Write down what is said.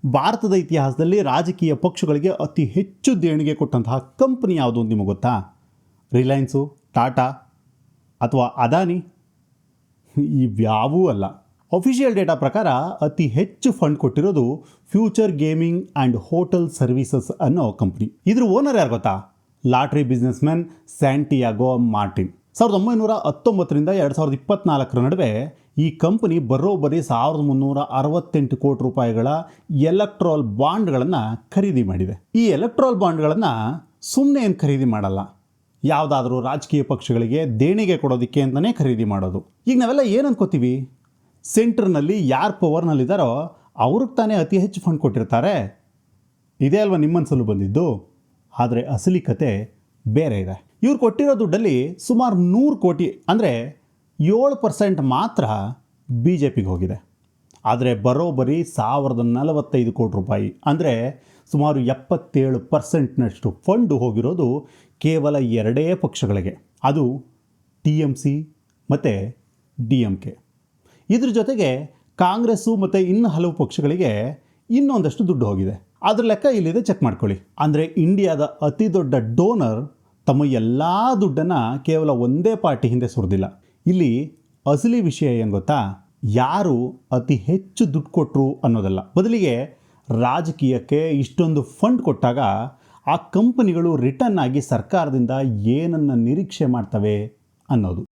ಭಾರತದ ಇತಿಹಾಸದಲ್ಲಿ ರಾಜಕೀಯ ಪಕ್ಷಗಳಿಗೆ ಅತಿ ಹೆಚ್ಚು ದೇಣಿಗೆ ಕೊಟ್ಟಂತಹ ಕಂಪನಿ ಯಾವುದು ಅಂತ ನಿಮಗೆ ಗೊತ್ತಾ? ರಿಲಯನ್ಸು, ಟಾಟಾ ಅಥವಾ ಅದಾನಿ? ಇವ್ಯಾವೂ ಅಲ್ಲ. ಅಫಿಷಿಯಲ್ ಡೇಟಾ ಪ್ರಕಾರ ಅತಿ ಹೆಚ್ಚು ಫಂಡ್ ಕೊಟ್ಟಿರೋದು future gaming and hotel services ಅನ್ನೋ ಕಂಪ್ನಿ. ಇದ್ರ ಓನರ್ ಯಾರು ಗೊತ್ತಾ? Lottery businessman Santiago Martin. 1919ರಿಂದ 2024 ನಡುವೆ ಈ ಕಂಪನಿ ಬರೋಬ್ಬರಿ 1368 ಕೋಟಿ ರೂಪಾಯಿಗಳ ಎಲೆಕ್ಟ್ರಾಲ್ ಬಾಂಡ್ಗಳನ್ನು ಖರೀದಿ ಮಾಡಿದೆ. ಈ ಎಲೆಕ್ಟ್ರಾಲ್ ಬಾಂಡ್ಗಳನ್ನು ಸುಮ್ಮನೆ ಏನು ಖರೀದಿ ಮಾಡಲ್ಲ, ಯಾವುದಾದ್ರೂ ರಾಜಕೀಯ ಪಕ್ಷಗಳಿಗೆ ದೇಣಿಗೆ ಕೊಡೋದಕ್ಕೆ ಅಂತಲೇ ಖರೀದಿ ಮಾಡೋದು. ಈಗ ನಾವೆಲ್ಲ ಏನು ಅನ್ಕೋತೀವಿ? ಸೆಂಟ್ರ್ನಲ್ಲಿ ಯಾರು ಪವರ್ನಲ್ಲಿದ್ದಾರೋ ಅವ್ರಿಗೆ ತಾನೇ ಅತಿ ಹೆಚ್ಚು ಫಂಡ್ ಕೊಟ್ಟಿರ್ತಾರೆ. ಇದೇ ಅಲ್ವಾ ನಿಮ್ಮ ಮನಸ್ಸಲ್ಲೂ ಬಂದಿದ್ದು? ಆದರೆ ಅಸಲಿ ಕತೆ ಬೇರೆ ಇದೆ. ಇವ್ರು ಕೊಟ್ಟಿರೋ ದುಡ್ಡಲ್ಲಿ ಸುಮಾರು 100 ಕೋಟಿ ಅಂದರೆ 7% ಮಾತ್ರ BJPಗೆ ಹೋಗಿದೆ. ಆದರೆ ಬರೋಬ್ಬರಿ 1045 ಕೋಟಿ ರೂಪಾಯಿ ಅಂದರೆ ಸುಮಾರು 77%ನಷ್ಟು ಫಂಡು ಹೋಗಿರೋದು ಕೇವಲ 2 ಪಕ್ಷಗಳಿಗೆ. ಅದು TMC ಮತ್ತು DMK. ಇದ್ರ ಜೊತೆಗೆ ಕಾಂಗ್ರೆಸ್ಸು ಮತ್ತು ಇನ್ನು ಹಲವು ಪಕ್ಷಗಳಿಗೆ ಇನ್ನೊಂದಷ್ಟು ದುಡ್ಡು ಹೋಗಿದೆ. ಅದ್ರ ಲೆಕ್ಕ ಇಲ್ಲಿದೆ, ಚೆಕ್ ಮಾಡ್ಕೊಳ್ಳಿ. ಅಂದರೆ ಇಂಡಿಯಾದ ಅತಿ ದೊಡ್ಡ ಡೋನರ್ ತಮ್ಮ ಎಲ್ಲ ದುಡ್ಡನ್ನು ಕೇವಲ ಒಂದೇ ಪಾರ್ಟಿ ಹಿಂದೆ ಸುರಿದಿಲ್ಲ. ಇಲ್ಲಿ ಅಸಲಿ ವಿಷಯ ಏನು ಗೊತ್ತಾ? ಯಾರು ಅತಿ ಹೆಚ್ಚು ದುಡ್ಡು ಕೊಟ್ಟರು ಅನ್ನೋದಲ್ಲ, ಬದಲಿಗೆ ರಾಜಕೀಯಕ್ಕೆ ಇಷ್ಟೊಂದು ಫಂಡ್ ಕೊಟ್ಟಾಗ ಆ ಕಂಪನಿಗಳು ರಿಟರ್ನ್ ಆಗಿ ಸರ್ಕಾರದಿಂದ ಏನನ್ನು ನಿರೀಕ್ಷೆ ಮಾಡ್ತವೆ ಅನ್ನೋದು.